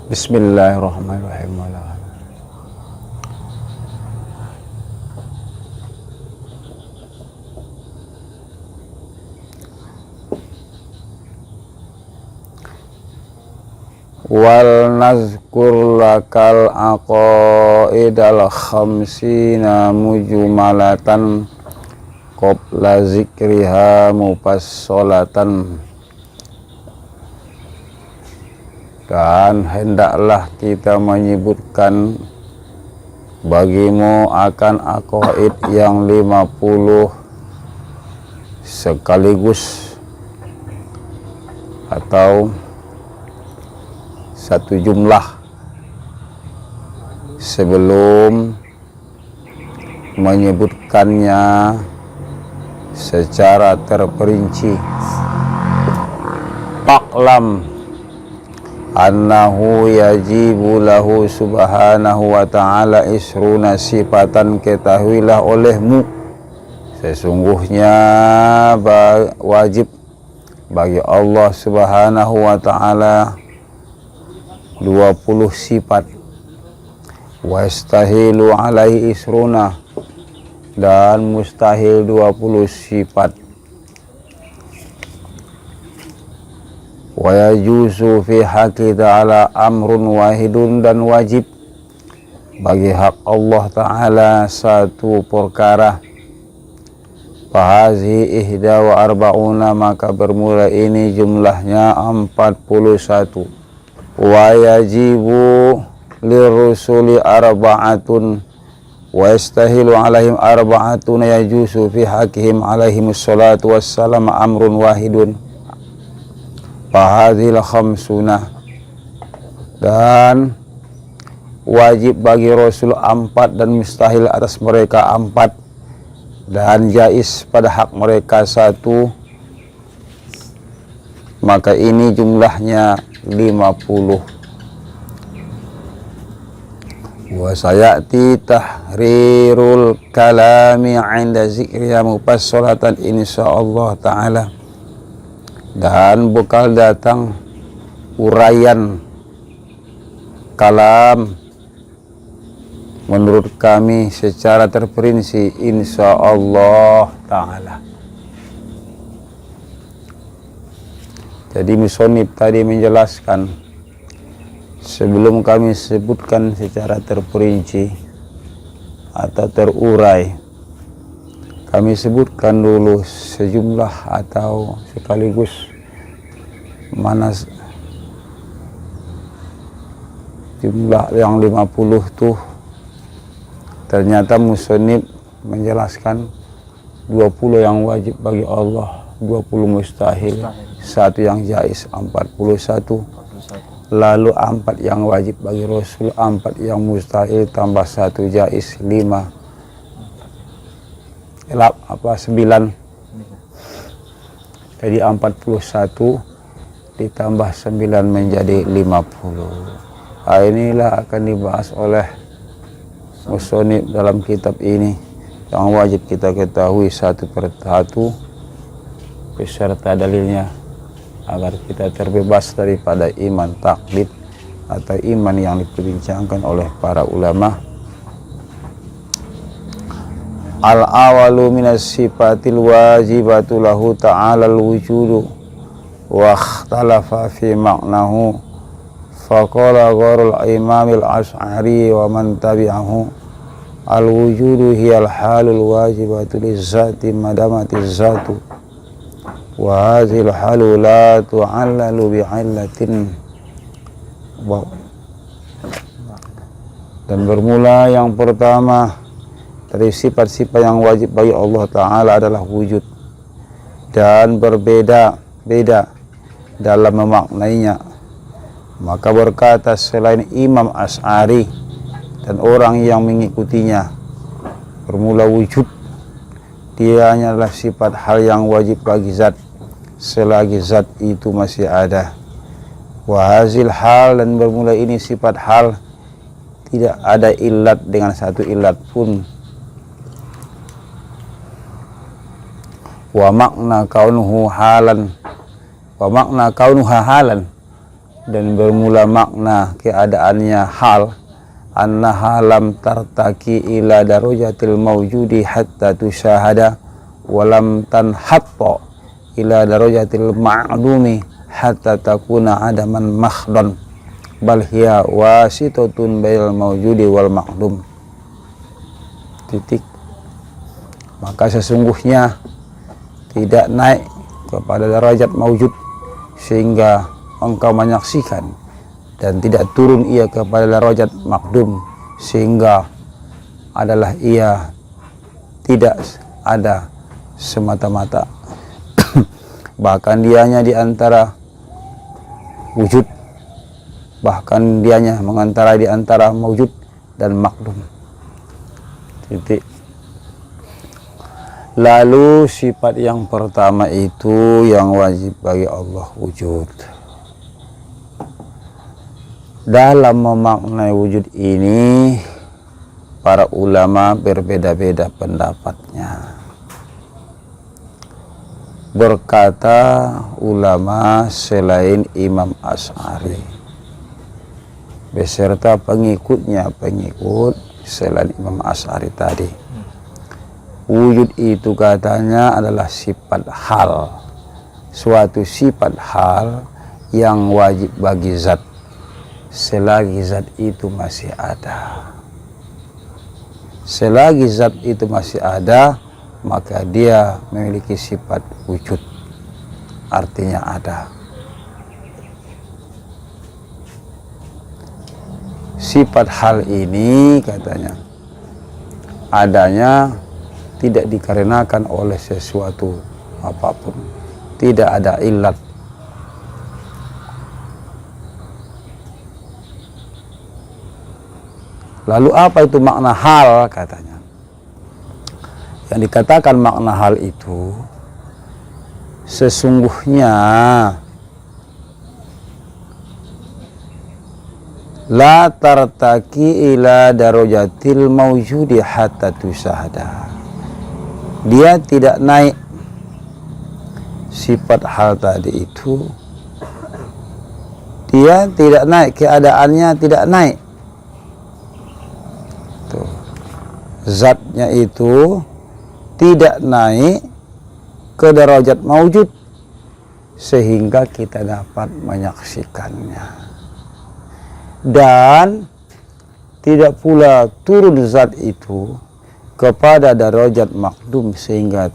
Bismillahirrahmanirrahim. Wal nazkur lakal aqaidal khamsina mujmalatan qabla zikriha mufassolatan. Dan hendaklah kita menyebutkan bagimu akan aqaid yang 50 sekaligus atau satu jumlah sebelum menyebutkannya secara terperinci. Fa'lam annahu yajibu lahu subhanahu wa ta'ala isruna sifatan, ketahuilah olehmu sesungguhnya wajib bagi Allah subhanahu wa ta'ala 20 sifat. Wa yastahilu alaihi isruna, dan mustahil 20 sifat. Wa yajuzu fi haqqi ta'ala amrun wahidun, dan wajib bagi hak Allah ta'ala satu perkara. Fahazi ihda wa arba'una, maka bermula ini jumlahnya 41. Wa yajibu lirrusuli arba'atun wa yastahilu alaihim arba'atun yajuzu fi haqqihim alaihimus salatu wassalam amrun wahidun. Fahadhil khamsuna, dan wajib bagi Rasul 4 dan mustahil atas mereka 4, dan jais pada hak mereka 1, maka ini jumlahnya 50. Wa sayati tahrirul kalami 'inda zikriha mufassalatan insyaallah ta'ala, dan bakal datang uraian kalam menurut kami secara terperinci insyaallah ta'ala. Jadi musonib tadi menjelaskan, sebelum kami sebutkan secara terperinci atau terurai, kami sebutkan dulu sejumlah atau sekaligus mana jumlah yang 50 tuh. Ternyata musonib menjelaskan 20 yang wajib bagi Allah, 20 mustahil, 1 yang jais, 41. Lalu 4 yang wajib bagi Rasul, 4 yang mustahil, tambah 1 jais, 5. 9. Jadi 41 ditambah 9 menjadi 50. Nah, inilah akan dibahas oleh musonib dalam kitab ini, yang wajib kita ketahui satu persatu beserta dalilnya, agar kita terbebas daripada iman taklid atau iman yang diperbincangkan oleh para ulama. Al-awalu minas sifatil wajibatu lahu ta'ala al-wujudu wa ikhtalafa fi ma'nahu, faqala gharul imamil ash'ari wa man tabi'ahu al-wujudu hiyal halul wajibatu lizzati madamati zatu wa hazil halu la tu'allalu bi'illatin. Dan bermula yang pertama dari sifat-sifat yang wajib bagi Allah Ta'ala adalah wujud, dan berbeda-beda dalam memaknainya. Maka berkata selain Imam Asy'ari dan orang yang mengikutinya, bermula wujud dia hanyalah sifat hal yang wajib bagi zat selagi zat itu masih ada. Wahazil hal, dan bermula ini sifat hal, tidak ada ilat dengan satu ilat pun. Wa makna kaunuhu halan, wa makna kaunuha halan, dan bermula makna keadaannya hal annaha lam tartaki ila darajatil mawjudi hatta tusyahada walam tanhatta ila darajatil ma'dumi hatta takuna adaman makhdan bal hiya wasitatun bainal mawjudi wal ma'dum. Titik. Maka sesungguhnya tidak naik kepada derajat mawjud sehingga engkau menyaksikan, dan tidak turun ia kepada derajat makdum sehingga adalah ia tidak ada semata-mata. Bahkan dianya di antara wujud, bahkan dianya mengantara di antara mawjud dan makdum. Titik. Lalu sifat yang pertama itu yang wajib bagi Allah wujud. Dalam memaknai wujud ini, para ulama berbeda-beda pendapatnya. Berkata ulama selain Imam Asy'ari beserta pengikut selain Imam Asy'ari tadi, wujud itu katanya adalah sifat hal, suatu sifat hal yang wajib bagi zat selagi zat itu masih ada. Selagi zat itu masih ada, maka dia memiliki sifat wujud, artinya ada. Sifat hal ini katanya adanya tidak dikarenakan oleh sesuatu apapun, tidak ada illat. Lalu apa itu makna hal katanya? Yang dikatakan makna hal itu sesungguhnya la tartaki ila darajatil mawjudi hatta tusahada. Dia tidak naik, sifat hal tadi itu dia tidak naik, keadaannya tidak naik. Tuh. Zatnya itu tidak naik ke derajat maujud sehingga kita dapat menyaksikannya, dan tidak pula turun zat itu kepada derajat makdum sehingga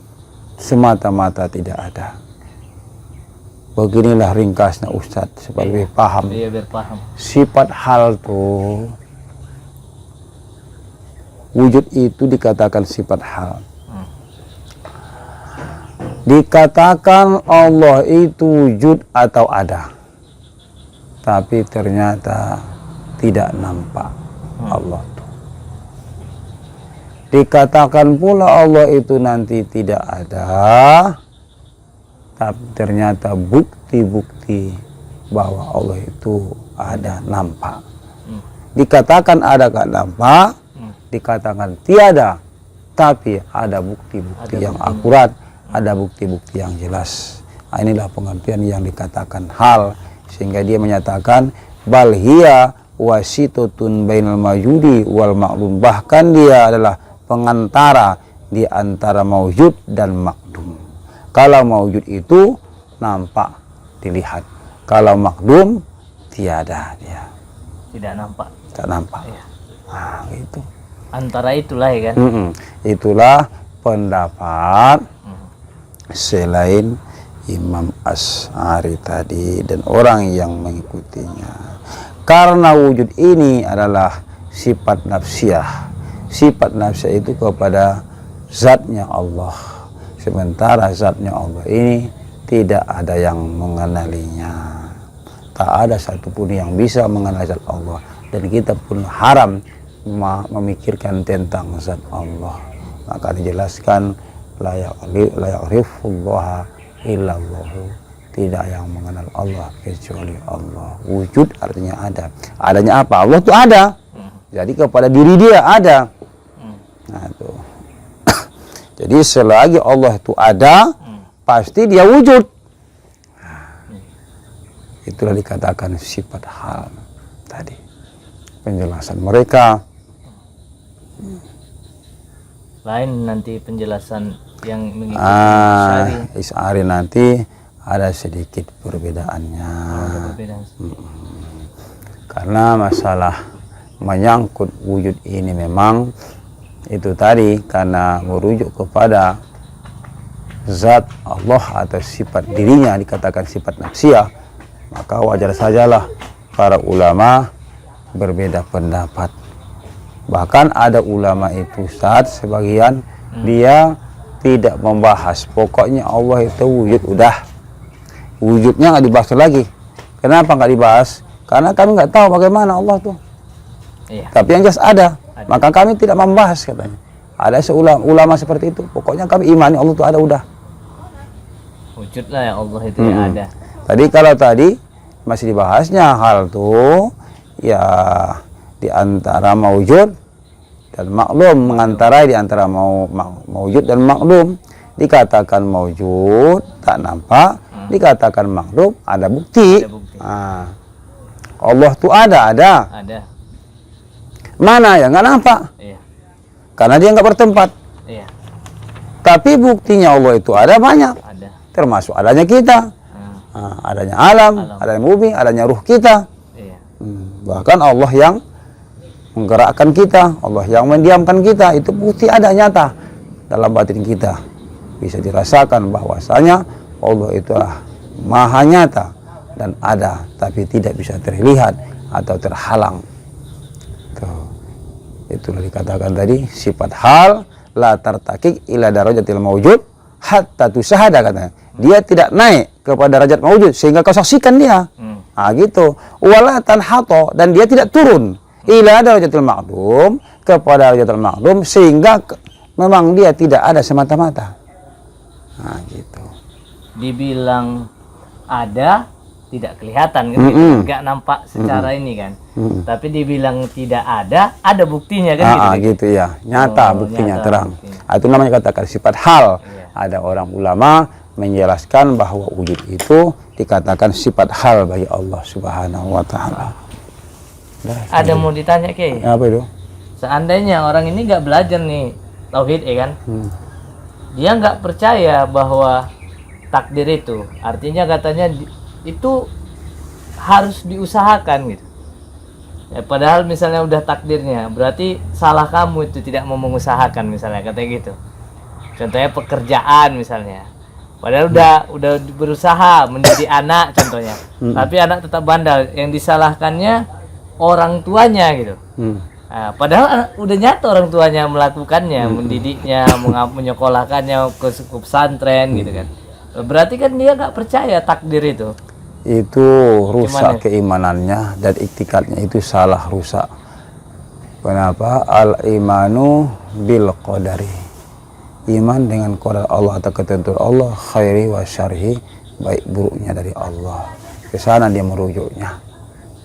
semata-mata tidak ada. Beginilah ringkasnya Ustadz supaya lebih paham. Iya, biar paham. Sifat hal tuh, wujud itu dikatakan sifat hal. Dikatakan Allah itu wujud atau ada, tapi ternyata tidak nampak Allah tuh. Dikatakan pula Allah itu nanti tidak ada, tapi ternyata bukti-bukti bahwa Allah itu ada nampak. Dikatakan ada gak nampak, dikatakan tiada, tapi ada bukti-bukti yang akurat, ada bukti-bukti yang jelas. Nah, inilah pengertian yang dikatakan hal, sehingga dia menyatakan bal hiya wasitotun bainal mawjudi wal ma'lum, bahkan dia adalah pengantara di antara mawjud dan makdum. Kalau mawjud itu nampak dilihat, kalau makdum tiada, dia Tidak nampak. tak nampak. Ya. Nah, itu. Antara itulah ya kan. Itulah pendapat selain Imam Asy'ari tadi dan orang yang mengikutinya. Karena wujud ini adalah sifat nafsiyah. Sifat nafsiyah itu kepada zatnya Allah. Sementara zatnya Allah ini tidak ada yang mengenalinya. Tak ada satupun yang bisa mengenal zat Allah. Dan kita pun haram memikirkan tentang zat Allah. Maka dijelaskan la ya'rifullaha illallahu, tidak yang mengenal Allah kecuali Allah. Wujud artinya ada. Adanya apa? Allah itu ada. Jadi kepada diri dia ada. Nah itu. Jadi selagi Allah itu ada, pasti dia wujud. Itulah dikatakan sifat hal tadi. Penjelasan mereka Lain nanti penjelasan yang mengikuti Isy'ari nanti ada sedikit perbedaannya. ada perbedaan. Karena masalah menyangkut wujud ini memang itu tadi karena merujuk kepada zat Allah atau sifat dirinya dikatakan sifat nafsiyah, maka wajar sajalah para ulama berbeda pendapat. Bahkan ada ulama itu sebagian dia tidak membahas, pokoknya Allah itu wujud udah, wujudnya nggak dibahas lagi. Kenapa nggak dibahas? Karena kami nggak tahu bagaimana Allah tuh. Iya. Tapi yang jelas ada, maka kami tidak membahas katanya. Ada ulama seperti itu, pokoknya kami imani Allah itu ada udah. Wujudlah ya Allah itu yang ada. Tadi kalau tadi masih dibahasnya hal tuh ya di antara maujud dan maklum, mengantarai di antara maujud dan maklum. Dikatakan maujud tak nampak, dikatakan maklum ada bukti. Ada bukti. Allah tuh ada. Ada. Mana ya nggak nampak? Iya. Karena dia nggak bertempat. Iya. Tapi buktinya Allah itu ada banyak. Ada. Termasuk adanya kita, adanya alam, adanya bumi, adanya ruh kita. Iya. Bahkan Allah yang menggerakkan kita, Allah yang mendiamkan kita, itu bukti ada nyata dalam batin kita. Bisa dirasakan bahwasanya Allah itu maha nyata dan ada, tapi tidak bisa terlihat atau terhalang. Tuh. Itulah dikatakan tadi sifat hal la tartakik ila darajatil mawjud hatta tusahada katanya. Dia tidak naik kepada derajat mawjud sehingga kau saksikan dia. Gitu. Wala tanhato, dan dia tidak turun ila darajatil ma'lum kepada darajatil ma'lum sehingga memang dia tidak ada semata-mata. Gitu. Dibilang ada tidak kelihatan kan, nggak nampak secara ini kan. Tapi dibilang tidak ada buktinya kan gitu ya, nyata buktinya nyata terang. buktinya. Itu namanya katakan sifat hal. Iya. Ada orang ulama menjelaskan bahwa wujud itu dikatakan sifat hal bagi Allah Subhanahu wa taala. Ada mau ditanya Ki? Apa itu? Seandainya orang ini nggak belajar nih tauhid ya kan, dia nggak percaya bahwa takdir itu, artinya katanya itu harus diusahakan gitu. Ya, padahal misalnya udah takdirnya, berarti salah kamu itu tidak mau mengusahakan misalnya katanya gitu. Contohnya pekerjaan misalnya, padahal udah berusaha mendidik anak contohnya, tapi anak tetap bandel. Yang disalahkannya orang tuanya gitu. Nah, padahal udah nyata orang tuanya melakukannya, mendidiknya, menyekolahkannya ke pesantren gitu kan. Berarti kan dia nggak percaya takdir itu. Itu rusak keimanannya dan iktikadnya itu salah, rusak. Kenapa? Al-imanu bil qadari. Iman dengan qadar Allah atau ketentuan Allah, khairi wa syarhi, baik buruknya dari Allah. Ke sana dia merujuknya.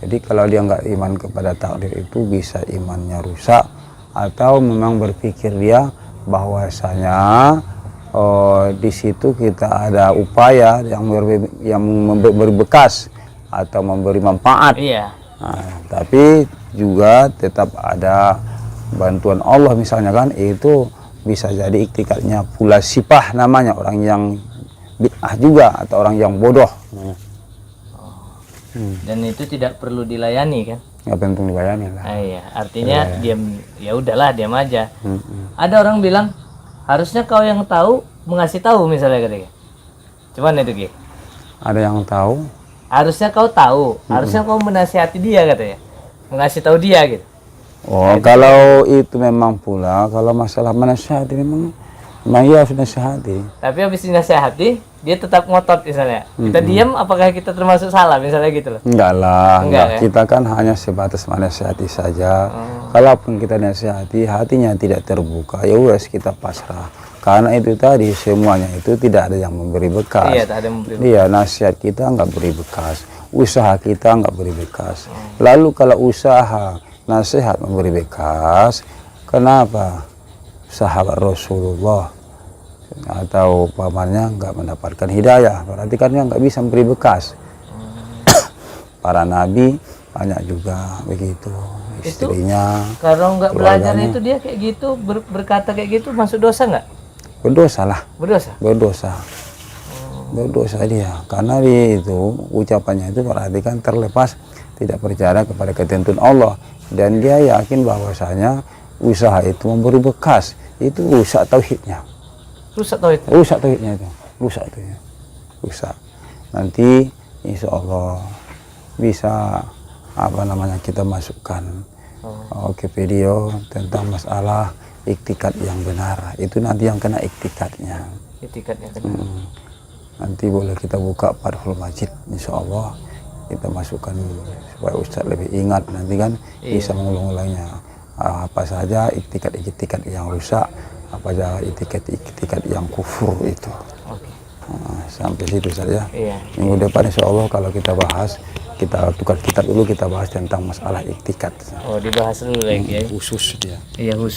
Jadi kalau dia nggak iman kepada takdir itu bisa imannya rusak, atau memang berpikir dia bahwasanya di situ kita ada upaya yang memberi bekas atau memberi manfaat. Iya. Tapi juga tetap ada bantuan Allah misalnya kan, itu bisa jadi iktikadnya pula sipah namanya, orang yang bid'ah juga atau orang yang bodoh. Dan itu tidak perlu dilayani kan? Nggak penting dilayani lah. Iya, artinya diam, ya udahlah diam aja. Ada orang bilang harusnya kau yang tahu mengasih tahu misalnya katanya. Cuman itu Ki. Ada yang tahu. Harusnya kau tahu, harusnya kau menasihati dia katanya. Mengasih tahu dia gitu. Oh, kalau itu memang pula, kalau masalah menasihati memang ya harus nasihati. Tapi habis dinasihati, dia tetap ngotot misalnya. Kita diam, apakah kita termasuk salah misalnya gitu loh? Enggak lah, Enggak, ya? Kita kan hanya sebatas menasihati saja. Kalaupun kita nasihati, hatinya tidak terbuka, ya wes kita pasrah. Karena itu tadi semuanya itu tidak ada yang memberi bekas. Iya, tak ada memberi bekas. Iya, nasihat kita nggak beri bekas, usaha kita nggak beri bekas. Lalu kalau usaha nasihat memberi bekas, kenapa sahabat Rasulullah atau pamannya nggak mendapatkan hidayah? Berarti kan dia nggak bisa memberi bekas. para nabi banyak juga begitu, istrinya. Kalau nggak belajar keluarganya. itu dia kayak gitu berkata kayak gitu masuk dosa nggak? Berdosa lah, Berdosa. berdosa. Berdosa dia, karena dia itu ucapannya itu berarti kan terlepas tidak percaya kepada ketentuan Allah, dan dia yakin bahwasanya usaha itu memberi bekas, itu rusak tauhidnya, Rusak tauhid. rusak tauhidnya itu, rusak itu ya, rusak. Nanti insya Allah bisa apa namanya kita masukkan ke video tentang masalah iktikad yang benar, itu nanti yang kena iktikadnya. Itikadnya kan. Nanti boleh kita buka Fathul Majid, insya Allah kita masukkan supaya Ustadz lebih ingat nanti kan bisa mengulang-ulangnya apa saja iktikad yang rusak, apa saja iktikad yang kufur itu. Oke. Sampai situ saja. Iya. Minggu depan insya Allah kalau kita bahas, kita tukar kitab dulu, kita bahas tentang masalah iktikad Oh, dibahas dulu lagi ya. khusus dia. Iya, khusus.